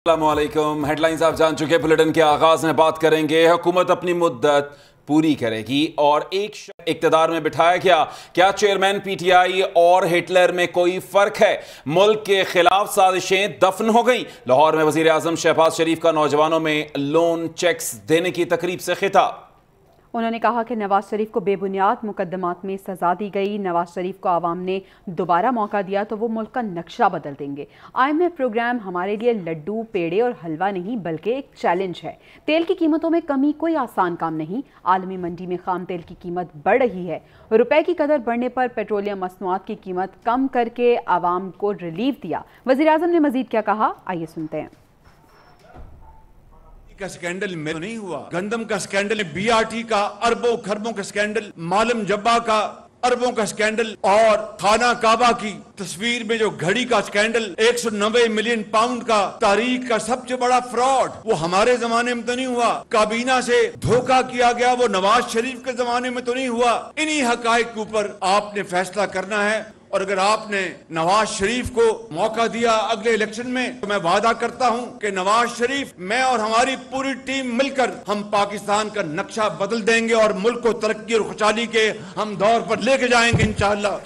अस्सलामुअलैकुम। हेडलाइंस आप जान चुके। बुलेटिन के आगाज में बात करेंगे हुकूमत अपनी मुद्दत पूरी करेगी और एक इक्तदार में बिठाया गया। क्या चेयरमैन पीटीआई और हिटलर में कोई फर्क है? मुल्क के खिलाफ साजिशें दफन हो गई। लाहौर में वजीर आजम शहबाज शरीफ का नौजवानों में लोन चेक्स देने की तकरीब से खिताब। उन्होंने कहा कि नवाज शरीफ को बेबुनियाद मुकदमात में सजा दी गई। नवाज शरीफ को आवाम ने दोबारा मौका दिया तो वो मुल्क का नक्शा बदल देंगे। IMF प्रोग्राम हमारे लिए लड्डू पेड़े और हलवा नहीं बल्कि एक चैलेंज है। तेल की कीमतों में कमी कोई आसान काम नहीं। आलमी मंडी में खाम तेल की कीमत बढ़ रही है। रुपए की कदर बढ़ने पर पेट्रोलियम मसनूआत की कीमत कम करके आवाम को रिलीफ दिया। वजीर आजम ने मजीद क्या कहा, आइए सुनते हैं। का स्कैंडल में नहीं हुआ, गंदम का स्कैंडल, BRT का अरबों खरबों का स्कैंडल, मालम जब्बा का अरबों का स्कैंडल और खाना काबा की तस्वीर में जो घड़ी का स्कैंडल 190 मिलियन पाउंड का तारीख का सबसे बड़ा फ्रॉड, वो हमारे जमाने में तो नहीं हुआ। काबीना से धोखा किया गया, वो नवाज शरीफ के जमाने में तो नहीं हुआ। इन्हीं हकायक के ऊपर आपने फैसला करना है और अगर आपने नवाज शरीफ को मौका दिया अगले इलेक्शन में तो मैं वादा करता हूं कि नवाज शरीफ, मैं और हमारी पूरी टीम मिलकर हम पाकिस्तान का नक्शा बदल देंगे और मुल्क को तरक्की और खुशहाली के हम दौर पर लेके जाएंगे इंशाअल्लाह।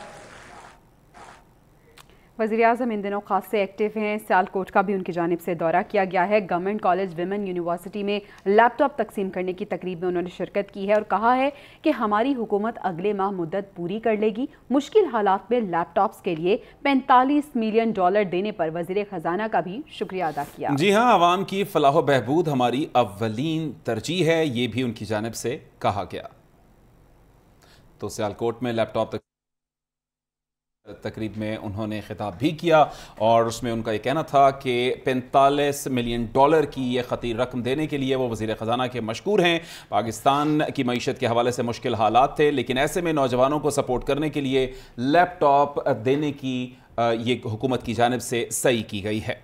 वज़ीर आज़म इन दिनों खास से एक्टिव हैं। सियालकोट का भी उनकी जानिब से दौरा किया गया है। गवर्नमेंट कॉलेज विमेन यूनिवर्सिटी में लैपटॉप तकसीम करने की तकरीब में उन्होंने शिरकत की है और कहा है कि हमारी हुकूमत अगले माह मुद्दत पूरी कर लेगी। मुश्किल हालात में लैपटॉप्स के लिए $45 मिलियन देने पर वज़ीर ख़जाना का भी शुक्रिया अदा किया। जी हाँ, आवाम की फलाह बहबूद हमारी अव्वलीन तरजीह है, ये भी उनकी जानिब से कहा गया। तो सियालकोट में लैपटॉप तकरीब में उन्होंने खिताब भी किया और उसमें उनका ये कहना था कि $45 मिलियन की ये खतीर रकम देने के लिए वो वज़ीर ख़जाना के मशकूर हैं। पाकिस्तान की मईशत के हवाले से मुश्किल हालात थे, लेकिन ऐसे में नौजवानों को सपोर्ट करने के लिए लैपटॉप देने की ये हुकूमत की जानिब से सही की गई है।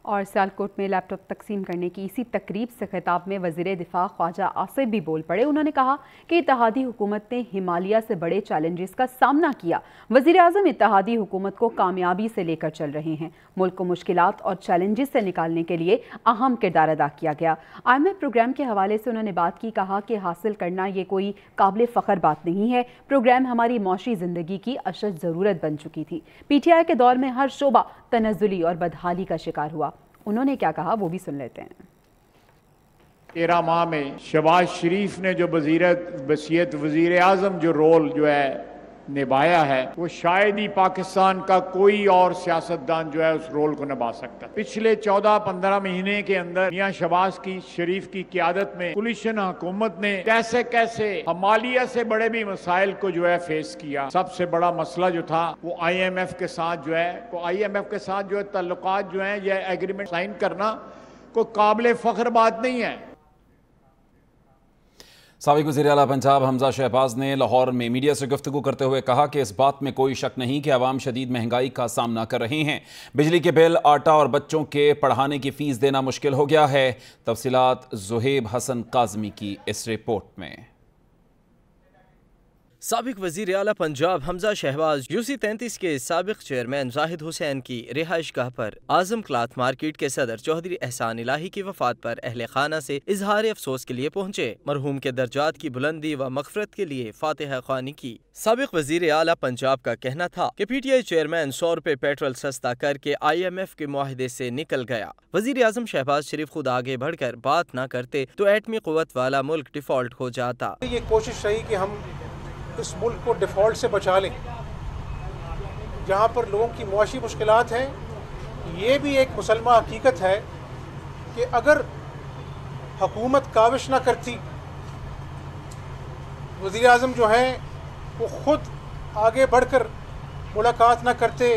और सियालकोट में लैपटॉप तकसीम करने की इसी तकरीब से खिताब में वज़ीर दिफा ख्वाजा आसिफ भी बोल पड़े। उन्होंने कहा कि इत्तेहादी हुकूमत ने हिमालय से बड़े चैलेंजेस का सामना किया। वज़ीर आज़म इत्तेहादी हुकूमत को कामयाबी से लेकर चल रहे हैं। मुल्क को मुश्किलात और चैलेंजेस से निकालने के लिए अहम किरदार अदा किया गया। IMF प्रोग्राम के हवाले से उन्होंने बात की, कहा कि हासिल करना ये कोई काबिल फ़ख्र बात नहीं है। प्रोग्राम हमारी मौशी ज़िंदगी की अशद ज़रूरत बन चुकी थी। PTI के दौर में हर शोबा तनज़्ज़ुली और बदहाली का शिकार हुआ। उन्होंने क्या कहा वो भी सुन लेते हैं। 13 माह में शहबाज शरीफ ने जो वसीयत वजीर आज़म जो रोल जो है निभाया है, वो शायद ही पाकिस्तान का कोई और सियासतदान जो है उस रोल को निभा सकता। पिछले 14-15 महीने के अंदर मियां शहबाज की शरीफ की क़यादत में कोलिशन हुकूमत ने कैसे कैसे हिमालय से बड़े भी मसाइल को जो है फेस किया। सबसे बड़ा मसला जो था वो IMF के साथ जो है, ताल्लुकात जो है, यह एग्रीमेंट साइन करना कोई काबिल फ़ख्र बात नहीं है। साबिक वज़ीर आला पंजाब हमजा शहबाज ने लाहौर में मीडिया से गुफ्तगू करते हुए कहा कि इस बात में कोई शक नहीं कि अवाम शदीद महंगाई का सामना कर रहे हैं। बिजली के बिल, आटा और बच्चों के पढ़ाने की फ़ीस देना मुश्किल हो गया है। तफसीलात ज़ुहैब हसन काज़मी की इस रिपोर्ट में। साबिक वजीर आला पंजाब हमजा शहबाज UC-33 के साबिक चेयरमैन जाहिद हुसैन की रिहाइश गाह पर आजम क्लॉथ मार्केट के सदर चौधरी एहसान इलाही की वफात पर अहले खाना से इजहार अफसोस के लिए पहुंचे। मरहूम के दर्जात की बुलंदी व मग़फ़िरत के लिए फातिहा ख्वानी की। साबिक वजीर आला पंजाब का कहना था कि PTI चेयरमैन 100 रुपए पेट्रोल सस्ता करके IMF के मुआहदे से निकल गया। वजीर आजम शहबाज शरीफ खुद आगे बढ़कर बात न करते तो एटमी क़ुव्वत वाला मुल्क डिफॉल्ट हो जाता। ये कोशिश रही कि हम इस मुल्क को डिफ़ॉल्ट से बचा लें। जहाँ पर लोगों की मुआशी मुश्किलात हैं, ये भी एक मुसलमा हकीकत है कि अगर हुकूमत काविश ना करती, वज़ीर आज़म जो हैं वो ख़ुद आगे बढ़कर मुलाकात ना करते,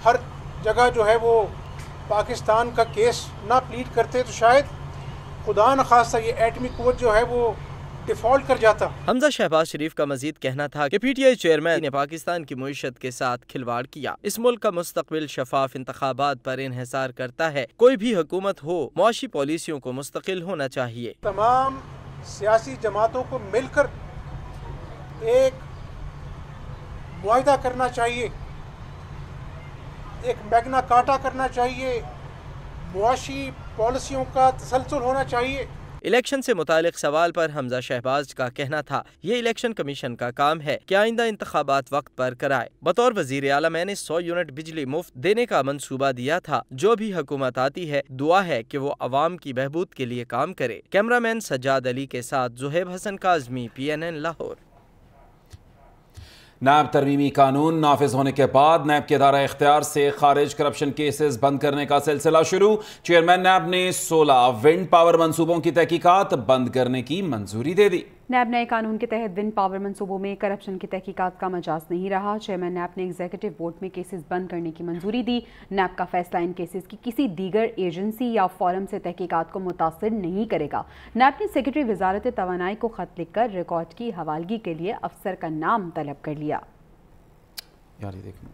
हर जगह जो है वो पाकिस्तान का केस ना प्लीड करते, तो शायद खुदा न खास्ता ये एटमी क़ुव्वत जो है वो डिफॉल्ट कर जाता। हमजा शहबाज शरीफ का मजीद कहना था कि PTI चेयरमैन ने पाकिस्तान की मईशत के साथ खिलवाड़ किया। इस मुल्क का मुस्तकबिल शफाफ इंतखाबात पर इन्हिसार करता है। कोई भी हुकूमत हो, मुआशी पॉलिसियों को मुस्तकिल होना चाहिए। तमाम सियासी जमातों को मिलकर एक मुआहिदा करना चाहिए, एक मैग्ना कार्टा करना चाहिए, मुआशी पॉलिसियों का तसलसल होना चाहिए। इलेक्शन से मुतालिक सवाल पर हमजा शहबाज का कहना था, ये इलेक्शन कमीशन का काम है कि आइंदा इंतखाबात वक्त पर कराए। बतौर वजीर आला मैंने 100 यूनिट बिजली मुफ्त देने का मंसूबा दिया था। जो भी हुकूमत आती है दुआ है कि वो अवाम की बहबूद के लिए काम करे। कैमरामैन सज्जाद अली के साथ जुहैब हसन काज़मी, PNN लाहौर। नैब तरमीमी कानून नाफिज होने के बाद नैब के दायरा इख्तियार से खारिज करप्शन केसेस बंद करने का सिलसिला शुरू। चेयरमैन नैब ने 16 विंड पावर मंसूबों की तहकीकात बंद करने की मंजूरी दे दी। नैब नए कानून के तहत विंड पावर मंसूबों में करप्शन की तहकीकात का मजाज नहीं रहा। चेयरमैन नैब ने एग्जीक्यूटिव बोर्ड में केसेस बंद करने की मंजूरी दी। नैब का फैसला इन केसेस की किसी दीगर एजेंसी या फॉरम से तहकीकात को मुतासिर नहीं करेगा। नैब ने सेक्रेटरी वजारत तवानाई को खत लिखकर रिकॉर्ड की हवालगी के लिए अफसर का नाम तलब कर लिया। यार ये देखना,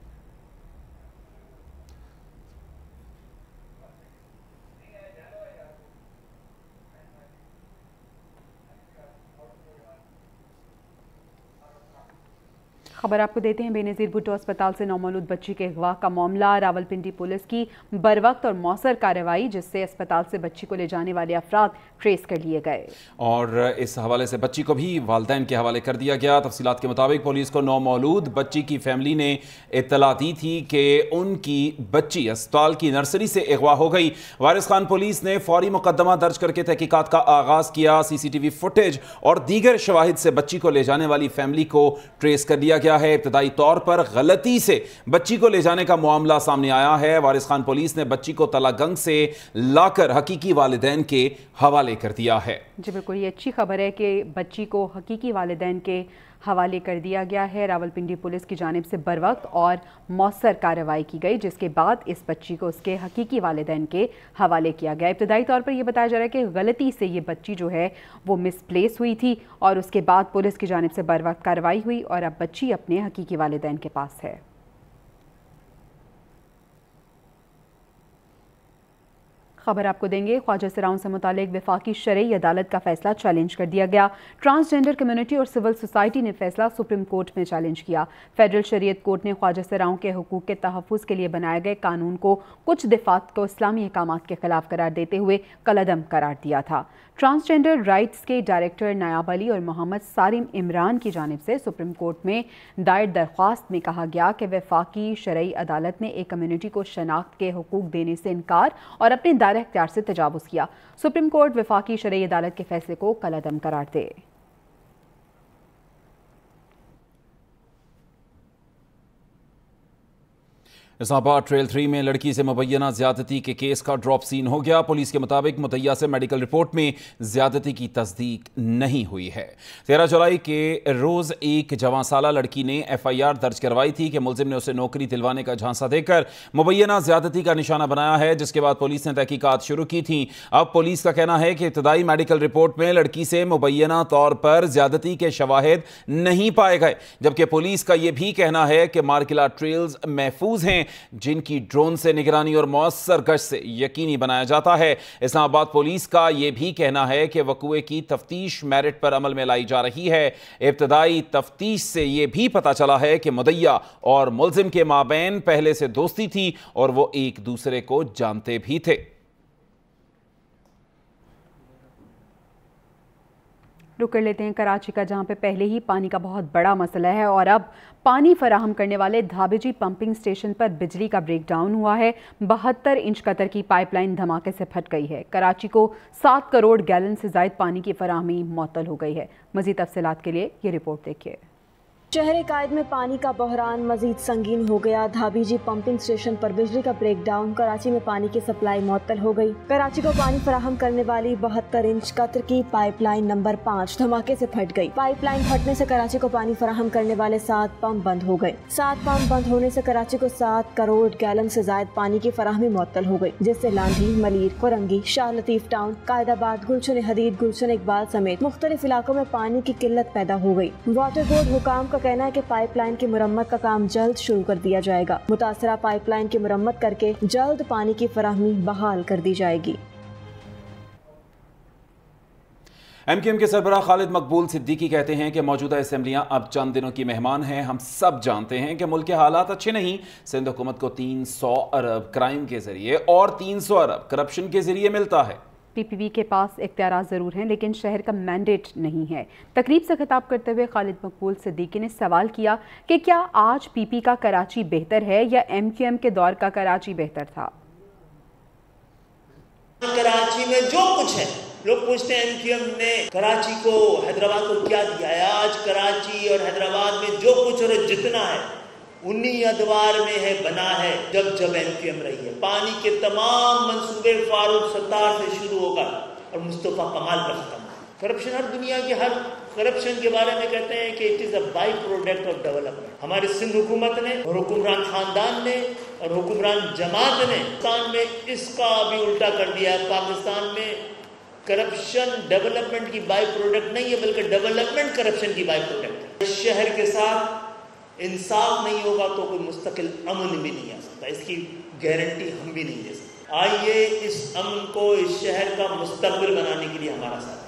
खबर आपको देते हैं। बेनज़ीर भुट्टो अस्पताल से नौमौलूद बच्ची के अगवा का मामला। रावलपिंडी पुलिस की बरवक्त और मौसर कार्रवाई, जिससे अस्पताल से बच्ची को ले जाने वाले अफराद ट्रेस कर लिए गए और इस हवाले से बच्ची को भी वालिदैन के हवाले कर दिया गया। तफसीलात के मुताबिक पुलिस को नौमौलूद बच्ची की फैमिली ने इत्तला दी थी कि उनकी बच्ची अस्पताल की नर्सरी से अगवा हो गई। वारिस खान पुलिस ने फौरी मुकदमा दर्ज करके तहकीकात का आगाज किया। CCTV फुटेज और दीगर शवाहिद से बच्ची को ले जाने वाली फैमिली को ट्रेस कर दिया गया है। इब्तदाई तौर पर गलती से बच्ची को ले जाने का मामला सामने आया है। वारिस खान पुलिस ने बच्ची को तलागंग से लाकर हकीकी वालिदैन के हवाले कर दिया है। जी बिल्कुल, ये अच्छी खबर है कि बच्ची को हकीकी वालिदैन के हवाले कर दिया गया है। रावलपिंडी पुलिस की जानिब से बरवक्त और मौसर कार्रवाई की गई, जिसके बाद इस बच्ची को उसके हकीकी वालिदैन के हवाले किया गया। इब्तदाई तौर पर यह बताया जा रहा है कि गलती से ये बच्ची जो है वो मिसप्लेस हुई थी और उसके बाद पुलिस की जानिब से बरवक्त कार्रवाई हुई और अब बच्ची अपने हकीकी वालिदैन के पास है। खबर आपको देंगे। ख्वाजा सराउं से मुतालिक वफाकी शरई अदालत का फैसला चैलेंज कर दिया गया। ट्रांसजेंडर कम्युनिटी और सिविल सोसाइटी ने फैसला सुप्रीम कोर्ट में चैलेंज किया। फेडरल शरीयत कोर्ट ने ख्वाजा सराउं के हुकूक के तहफ़्फ़ुज़ के लिए बनाए गए कानून को कुछ दफात को इस्लामी अहकामात के खिलाफ करार देते हुए कलअदम करार दिया था। ट्रांसजेंडर राइट्स के डायरेक्टर नायाब अली और मोहम्मद सारिम इमरान की जानिब से सुप्रीम कोर्ट में दायर दरख्वास्त में कहा गया कि वफाकी शरई अदालत ने एक कम्युनिटी को शनाख्त के हुकूक देने से इनकार और अपने दायरे इख्तियार से तजावुज़ किया। सुप्रीम कोर्ट वफाकी शरई अदालत के फैसले को कलअदम करार दे। इस्लामाबाद ट्रेल 3 में लड़की से मुबैना ज्यादती के केस का ड्रॉप सीन हो गया। पुलिस के मुताबिक मुद्दइया से मेडिकल रिपोर्ट में ज्यादती की तस्दीक नहीं हुई है। 13 जुलाई के रोज एक जवां साला लड़की ने FIR दर्ज करवाई थी कि मुलजिम ने उसे नौकरी दिलवाने का झांसा देकर मुबैना ज्यादती का निशाना बनाया है, जिसके बाद पुलिस ने तहकीकात शुरू की थी। अब पुलिस का कहना है कि इब्तदाई मेडिकल रिपोर्ट में लड़की से मुबैना तौर पर ज्यादती के शवाहिद नहीं पाए गए, जबकि पुलिस का यह भी कहना है कि मार्किला ट्रेल्स महफूज हैं, जिनकी ड्रोन से निगरानी और मौसर गश्त से यकीनी बनाया जाता है। इस्लामाबाद पुलिस का यह भी कहना है कि वक़ूए की तफ्तीश मेरिट पर अमल में लाई जा रही है। इब्तदाई तफ्तीश से यह भी पता चला है कि मुद्दइया और मुलजिम के माबैन पहले से दोस्ती थी और वो एक दूसरे को जानते भी थे। रुक कर लेते हैं कराची का, जहां पे पहले ही पानी का बहुत बड़ा मसला है और अब पानी फराहम करने वाले धाबेजी पंपिंग स्टेशन पर बिजली का ब्रेकडाउन हुआ है। 72 इंच कतर की पाइपलाइन धमाके से फट गई है। कराची को 7 करोड़ गैलन से ज़ायद पानी की फराहमी मुअत्तल हो गई है। मज़ीद तफसीलात के लिए ये रिपोर्ट देखिए। शहर कायद में पानी का बहरान मजीद संगीन हो गया। धाबीजी पंपिंग स्टेशन पर बिजली का ब्रेकडाउन, कराची में पानी की सप्लाई मुअत्तल हो गई। कराची को पानी फराहम करने वाली 72 इंच कतर की पाइपलाइन नंबर 5 धमाके से फट गई। पाइपलाइन फटने से कराची को पानी फराहम करने वाले 7 पंप बंद हो गए। 7 पंप बंद होने से कराची को 7 करोड़ गैलन से ज्यादा पानी की फराहमी मुअत्तल हो गई, जिससे लांढी, मलीर, फुरंगी, शाह लतीफ टाउन, कायदाबाद, गुलशन हदीद, गुलशन इकबाल समेत मुख्तलिफ इलाकों में पानी की किल्लत पैदा हो गई। वाटर बोर्ड हुकाम का कहना है कि पाइपलाइन की मुरम्मत का काम जल्द शुरू कर दिया जाएगा। मुतासरा पाइपलाइन की मुरम्मत करके जल्द पानी की फराहमी बहाल कर दी जाएगी। MQM के सरबराह खालिद मकबूल सिद्दीकी कहते हैं कि मौजूदा असेंबलियां अब चंद दिनों की मेहमान हैं। हम सब जानते हैं कि मुल्क के हालात अच्छे नहीं। सिंध हुकूमत को 300 अरब क्राइम के जरिए और 300 अरब करप्शन के जरिए मिलता है। PPP के पास इख्तियारात ज़रूर हैं लेकिन शहर का मैंडेट नहीं है। तकरीब से खिताब करते हुए खालिद मकबूल सिद्दीकी ने सवाल किया कि क्या आज PP का कराची बेहतर है या MQM के दौर का कराची बेहतर था। कराची में जो कुछ है, लोग पूछते हैं MQM ने कराची को, हैदराबाद को क्या दिया है। आज कराची और हैदराबाद में जो कुछ और जितना है उन्हीं अदवार में है, बना है जब MQM रही है। पानी के तमाम मंसूबे फारूक सत्तार से शुरू होकर और मुस्तफा कमाल पर खत्म। करप्शन हर दुनिया के हर करप्शन के बारे में कहते हैं कि it is a by product of development. हमारे सिंध हुकूमत ने और हुक्मरान खानदान ने और हुक्मरान जमात ने पाकिस्तान में इसका भी उल्टा कर दिया है। पाकिस्तान में करप्शन डेवलपमेंट की बाई प्रोडक्ट नहीं है बल्कि डेवलपमेंट करप्शन की बाई प्रोडक्ट है। शहर के साथ इंसाफ नहीं होगा तो कोई मुस्तकिल अमन भी नहीं आ सकता, इसकी गारंटी हम भी नहीं दे सकते। आइए इस अमन को, इस शहर का मुस्तकबिल बनाने के लिए हमारा साथ।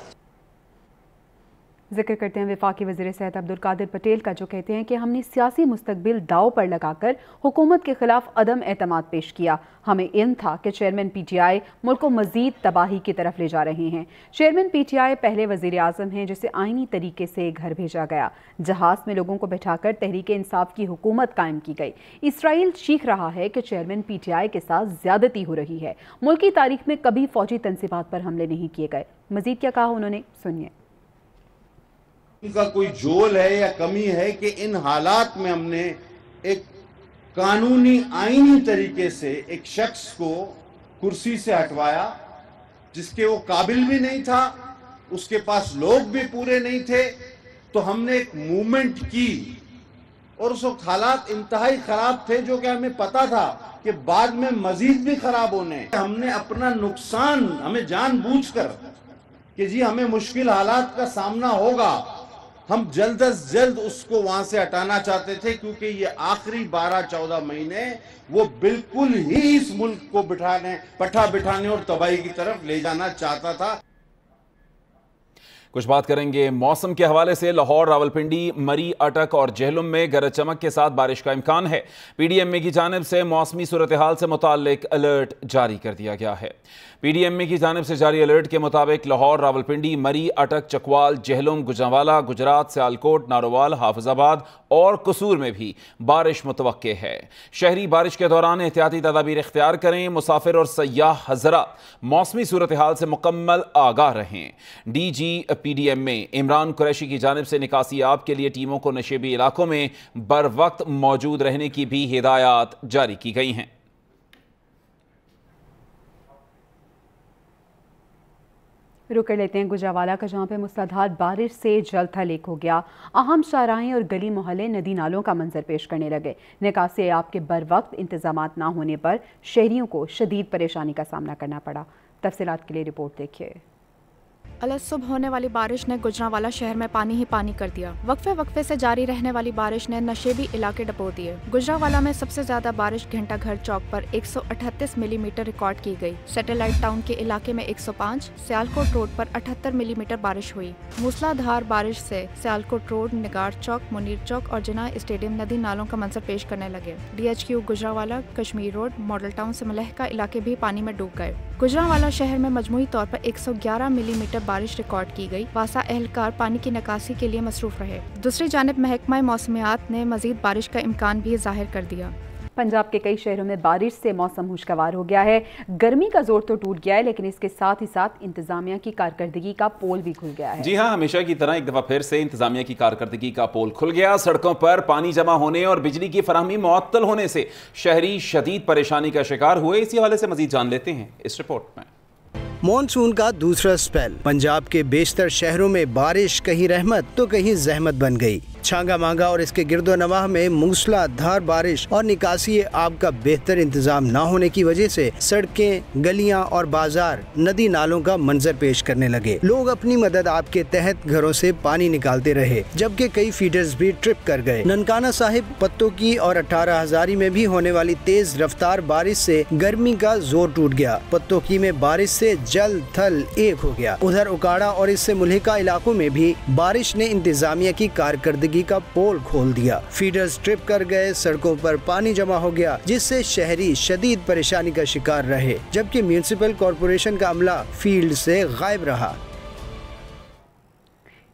जिक्र करते हैं वफाकी वज़ीर सेहत अब्दुल कादिर पटेल का, जो कहते हैं कि हमने सियासी मुस्तकबिल दाव पर लगाकर हुकूमत के खिलाफ अदम एतमाद पेश किया। हमें इल्म था कि चेयरमैन PTI मुल्क को मजीद तबाही की तरफ ले जा रहे हैं। चेयरमैन PTI पहले वज़ीर आज़म हैं जिसे आइनी तरीके से घर भेजा गया। जहाज़ में लोगों को बैठाकर तहरीक इंसाफ की हुकूमत कायम की गई। इसराइल चीख रहा है कि चेयरमैन PTI के साथ ज्यादती हो रही है। मुल्क की तारीख में कभी फौजी तनसीबात पर हमले नहीं किए गए। मजीद क्या कहा उन्होंने, सुनिए। उनका कोई जोल है या कमी है कि इन हालात में हमने एक कानूनी आईनी तरीके से एक शख्स को कुर्सी से हटवाया जिसके वो काबिल भी नहीं था, उसके पास लोग भी पूरे नहीं थे। तो हमने एक मूवमेंट की और उस वक्त हालात इंतहाई खराब थे जो कि हमें पता था कि बाद में मजीद भी खराब होने। हमने अपना नुकसान, हमें जानबूझकर कि जी हमें मुश्किल हालात का सामना होगा, हम जल्द अज जल्द उसको वहां से हटाना चाहते थे क्योंकि ये आखिरी 12-14 महीने वो बिल्कुल ही इस मुल्क को पट्टा बिठाने और तबाही की तरफ ले जाना चाहता था। कुछ बात करेंगे मौसम के हवाले से। लाहौर, रावलपिंडी, मरी, अटक और जहलुम में गरज चमक के साथ बारिश का इम्कान है। PDMA की जानिब से मौसमी सूरत हाल से मुताल्लिक अलर्ट जारी कर दिया गया है। PDMA की जानिब से जारी अलर्ट के मुताबिक लाहौर, रावलपिंडी, मरी, अटक, चकवाल, जहलुम, गुजरांवाला, गुजरात, सियालकोट, नारोवाल, हाफिजाबाद और कसूर में भी बारिश मुतवक्के है। शहरी बारिश के दौरान एहतियाती तदाबीर इख्तियार करें। मुसाफिर और सयाह हज़रात मौसमी सूरत हाल से मुकम्मल आगाह रहें। DG PDMA इमरान कुरैशी की जानिब से निकासी आब के लिए टीमों को नशेबी इलाकों में बर वक्त मौजूद रहने की भी हिदायत जारी की गई हैं। रुक कर लेते हैं गुजरांवाला का, जहां पे मुसलाधार बारिश से जल थल हो गया। अहम शाहराहें और गली मोहल्ले नदी नालों का मंजर पेश करने लगे। निकासी आब के बर वक्त इंतजामात ना होने पर शहरियों को शदीद परेशानी का सामना करना पड़ा। तफसीलात के लिए रिपोर्ट देखिए। अलसुबह होने वाली बारिश ने गुजरांवाला शहर में पानी ही पानी कर दिया। वक्फे वक्फे से जारी रहने वाली बारिश ने नशेबी इलाके डबो दिए। गुजरांवाला में सबसे ज्यादा बारिश घंटा घर चौक पर 138 मिलीमीटर रिकॉर्ड की गई। सैटेलाइट टाउन के इलाके में 105, सियालकोट रोड पर 78 मिलीमीटर बारिश हुई। मूसलाधार बारिश से सियालकोट रोड, निगार चौक, मुनीर चौक और जिनाह स्टेडियम नदी नालों का मंजर पेश करने लगे। DHQ Gujranwala, Kashmir road, model town से मलहका इलाके भी पानी में डूब गए। गुजरांवाला शहर में मजमूई तौर पर 111 मिलीमीटर बारिश रिकॉर्ड की गई। वासा एहलकार पानी की निकासी के लिए मसरूफ रहे। दूसरी जानिब महकमा मौसमियात ने मजीद बारिश का इम्कान भी जाहिर कर दिया। पंजाब के कई शहरों में बारिश से मौसम खुशगवार हो गया है। गर्मी का जोर तो टूट गया है लेकिन इसके साथ ही साथ इंतजामिया की कारकर्दगी का पोल भी खुल गया है। जी हाँ, हमेशा की तरह एक दफा फिर से इंतजामिया की कारकर्दगी का पोल खुल गया। सड़कों पर पानी जमा होने और बिजली की फराहमी मुअत्तल होने से शहरी शदीद परेशानी का शिकार हुए। इसी हवाले से मजीद जान लेते हैं इस रिपोर्ट में। मॉनसून का दूसरा स्पेल। पंजाब के बेशतर शहरों में बारिश कहीं रहमत तो कहीं जहमत बन गई। छांगा मांगा और इसके गिरदो नवाह में मूसलाधार बारिश और निकासी आब का बेहतर इंतजाम न होने की वजह से सड़कें, गलियां और बाजार नदी नालों का मंजर पेश करने लगे। लोग अपनी मदद आप के तहत घरों से पानी निकालते रहे, जबकि कई फीडर्स भी ट्रिप कर गए। ननकाना साहिब, पत्तोकी और 18 हजारी में भी होने वाली तेज रफ्तार बारिश से गर्मी का जोर टूट गया। पत्तोकी में बारिश से जल थल एक हो गया। उधर उकाड़ा और इससे मुल्हिका इलाकों में भी बारिश ने इंतजामिया की कारकर्दगी का पोल खोल दिया। फीडर्स ट्रिप कर गए, सड़कों पर पानी जमा हो गया, जिससे शहरी शदीद परेशानी का शिकार रहे, जबकि म्यूनिसिपल कॉरपोरेशन का अमला फील्ड से गायब रहा।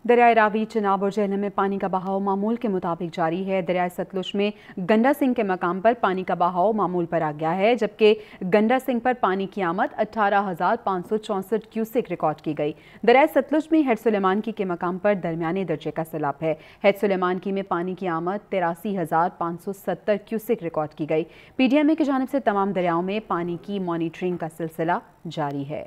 दरियाए रावी, चिनाब और जहलम में पानी का बहाव मामूल के मुताबिक जारी है। दरियाए सतलुज में गंडा सिंह के मकाम पर पानी का बहाव मामूल पर आ गया है, जबकि गंडा सिंह पर पानी की आमद 18,564 क्यूसेक रिकॉर्ड की गई। दरियाए सतलुज में हेड सुलेमान की के मकाम पर दरमियाने दर्जे का सैलाब है। हेड सुलेमान की में पानी की आमद 83,570 क्यूसेक रिकॉर्ड की गई। PDMA की जानिब से तमाम दरियाओं में पानी की मॉनिटरिंग का सिलसिला जारी है।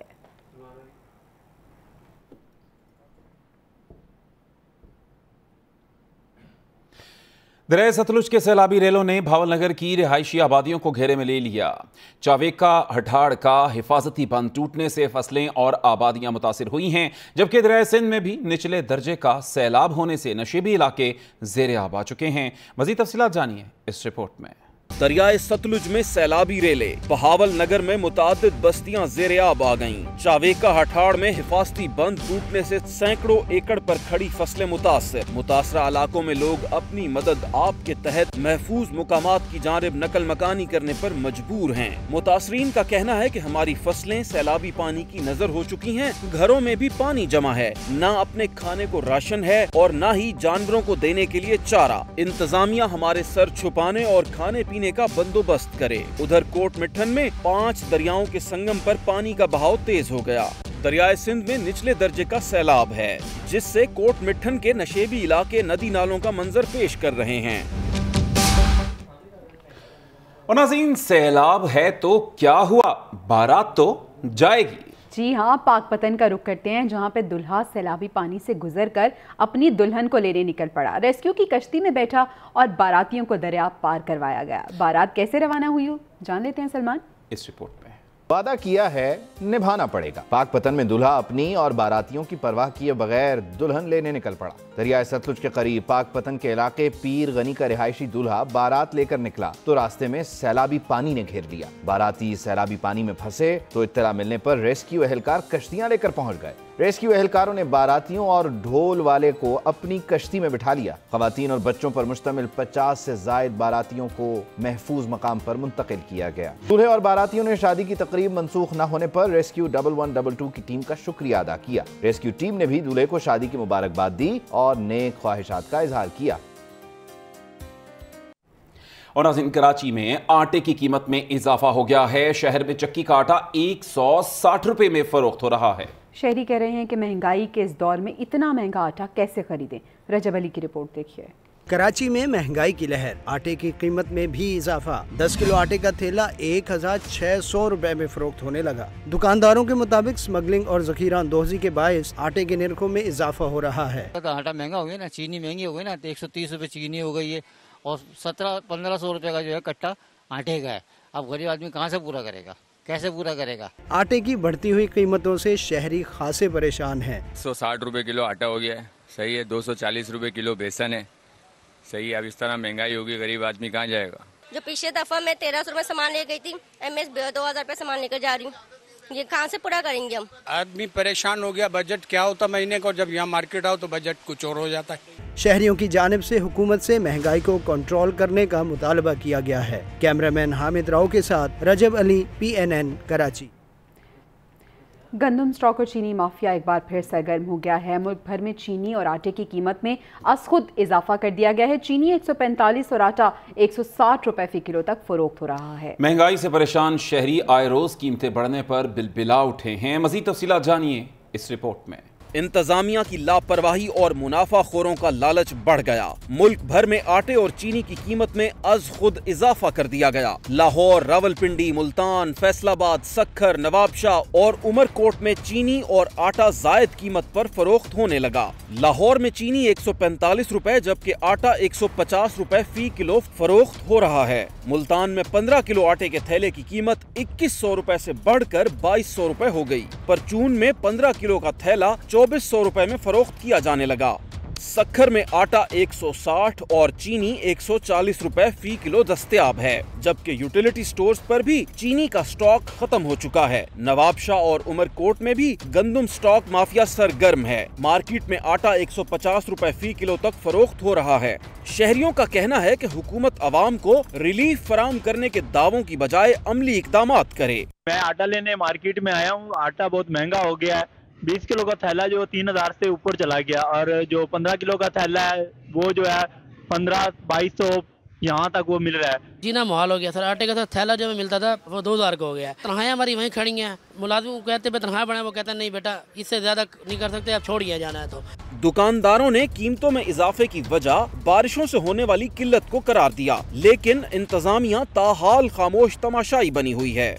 दरियाए सतलुज के सैलाबी रेलों ने भावलनगर की रिहायशी आबादियों को घेरे में ले लिया। चावेका हठाड़ का हिफाजती बंद टूटने से फसलें और आबादियां मुतासिर हुई हैं, जबकि दरियाए सिंध में भी निचले दर्जे का सैलाब होने से नशेबी इलाके ज़ेरे आब आ चुके हैं। मज़ीद तफसीलात जानिए इस रिपोर्ट में। दरियाए सतलुज में सैलाबी रेले, बहावल नगर में मुतादिद बस्तियां ज़ेरे आब आ गईं। चावेका हठाड़ में हिफाजती बंद टूटने से सैकड़ों एकड़ पर खड़ी फसलें मुतासरा इलाकों में लोग अपनी मदद आप के तहत महफूज मुकामात की जानिब नकल मकानी करने पर मजबूर हैं। मुतासरीन का कहना है कि हमारी फसलें सैलाबी पानी की नजर हो चुकी हैं, घरों में भी पानी जमा है, न अपने खाने को राशन है और न ही जानवरों को देने के लिए चारा। इंतजामिया हमारे सर छुपाने और खाने पीने का बंदोबस्त करे। उधर कोट मिठन में 5 दरियाओं के संगम पर पानी का बहाव तेज हो गया। दरियाए सिंध में निचले दर्जे का सैलाब है, जिससे कोट मिठन के नशेबी इलाके नदी नालों का मंजर पेश कर रहे हैं। और नाज़रीन, सैलाब है तो क्या हुआ, बारात तो जाएगी। जी हाँ, पाकपतन का रुख करते हैं, जहां पे दुल्हा सैलाबी पानी से गुजरकर अपनी दुल्हन को लेने निकल पड़ा। रेस्क्यू की कश्ती में बैठा और बारातियों को दरिया पार करवाया गया। बारात कैसे रवाना हुई हो, जान लेते हैं सलमान इस रिपोर्ट में। वादा किया है निभाना पड़ेगा। पाकपतन में दुल्हा अपनी और बारातियों की परवाह किए बगैर दुल्हन लेने निकल पड़ा। दरियाए सतलुज के करीब पाकपतन के इलाके पीर गनी का रिहायशी दूल्हा बारात लेकर निकला तो रास्ते में सैलाबी पानी ने घेर लिया। बाराती सैलाबी पानी में फंसे तो इत्तला मिलने पर रेस्क्यू एहलकार कश्तियां लेकर पहुंच गए। रेस्क्यू एहलकारों ने बारातियों और ढोल वाले को अपनी कश्ती में बिठा लिया। खवातीन और बच्चों पर मुश्तमिल 50 से जायद बारातियों को महफूज मकाम पर मुंतकिल किया गया। दूल्हे और बारातियों ने शादी की तकरीब मंसूख न होने पर रेस्क्यू 1122 की टीम का शुक्रिया अदा किया। रेस्क्यू टीम ने भी दूल्हे को शादी की मुबारकबाद दी और नेक ख्वाहिशात का इजहार किया। और नाज़रीन, कराची में आटे की कीमत में इजाफा हो गया है। शहर में चक्की का आटा 160 रुपए में फरोख्त हो रहा है। शहरी कह रहे हैं कि महंगाई के इस दौर में इतना महंगा आटा कैसे खरीदें। रजब अली की रिपोर्ट देखिए। कराची में महंगाई की लहर, आटे की कीमत में भी इजाफा। 10 किलो आटे का थैला 1,600 रुपए में फरोख्त होने लगा। दुकानदारों के मुताबिक स्मगलिंग और जखीरा अंदोजी के बायस आटे के निर्खों में इजाफा हो रहा है। आटा महंगा हो गया ना, चीनी महंगी हो गई ना, 130 रुपए चीनी हो गई है और 1700-1500 रुपए का जो है कट्टा आटे का है। अब गरीब आदमी कहाँ से पूरा करेगा, कैसे पूरा करेगा। आटे की बढ़ती हुई कीमतों से शहरी खासे परेशान हैं। 160 रुपए किलो आटा हो गया है, सही है। 240 रुपए किलो बेसन है, सही है। अब इस तरह महंगाई होगी, गरीब आदमी कहाँ जाएगा। जो पिछले दफा मैं 1300 रुपए सामान ले गई थी, MS 2000 रुपए सामान लेकर जा रही हूँ। ये कहाँ से पूरा करेंगे हम। आदमी परेशान हो गया। बजट क्या होता महीने को, जब यहाँ मार्केट आओ तो बजट कुछ और हो जाता है। शहरियों की जानिब से हुकूमत से महंगाई को कंट्रोल करने का मुतालबा किया गया है। कैमरामैन हामिद राव के साथ रजब अली, PNN कराची। गंदम स्टॉक और चीनी माफिया एक बार फिर सरगर्म हो गया है। मुल्क भर में चीनी और आटे की कीमत में अज खुद इजाफा कर दिया गया है। चीनी 145 और आटा 160 रुपए फी किलो तक फरोख्त हो रहा है। महंगाई से परेशान शहरी आए रोज कीमतें बढ़ने पर बिलबिला उठे हैं। मजीद तफसीलात जानिए इस रिपोर्ट में। इंतजामिया की लापरवाही और मुनाफाखोरों का लालच बढ़ गया। मुल्क भर में आटे और चीनी की कीमत में अज खुद इजाफा कर दिया गया। लाहौर, रावलपिंडी, मुल्तान, फैसलाबाद, सक्खर, नवाबशाह और उमरकोट में चीनी और आटा जायद कीमत पर फरोख्त होने लगा। लाहौर में चीनी 145 रुपए जबकि आटा 150 रुपए फी किलो फरोख्त हो रहा है। मुल्तान में 15 किलो आटे के थैले की कीमत 2100 रुपए से बढ़कर 2200 रुपए हो गई। परचून में 15 किलो का थैला 2400 रुपए में फरोख्त किया जाने लगा। सक्खर में आटा 160 और चीनी 140 रुपए फी किलो दस्तयाब है, जबकि यूटिलिटी स्टोर्स पर भी चीनी का स्टॉक खत्म हो चुका है। नवाबशाह और उमरकोट में भी गंदम स्टॉक माफिया सरगर्म है। मार्केट में आटा 150 रुपए फी किलो तक फरोख्त हो रहा है। शहरियों का कहना है कि हुकूमत अवाम को रिलीफ फराहम करने के दावों की बजाय अमली इक़दामात करे। मैं आटा लेने मार्केट में आया हूँ। आटा बहुत महंगा हो गया है। 20 किलो का थैला जो 3000 से ऊपर चला गया और जो 15 किलो का थैला है वो जो है 1500-2200 यहाँ तक वो मिल रहा है। जीना मुहाल हो गया सर। आटे का थैला जो मिलता था वो 2000 का हो गया है। तनख्वाहें हमारी वहीं खड़ी हैं। मुलाजिम कहते हैं तनख्वाह बढ़ाएं, वो कहते हैं नहीं बेटा इससे ज्यादा नहीं कर सकते, अब छोड़िए जाना है। तो दुकानदारों ने कीमतों में इजाफे की वजह बारिशों से होने वाली किल्लत को करार दिया, लेकिन इंतजामिया ताहाल खामोश तमाशाई बनी हुई है।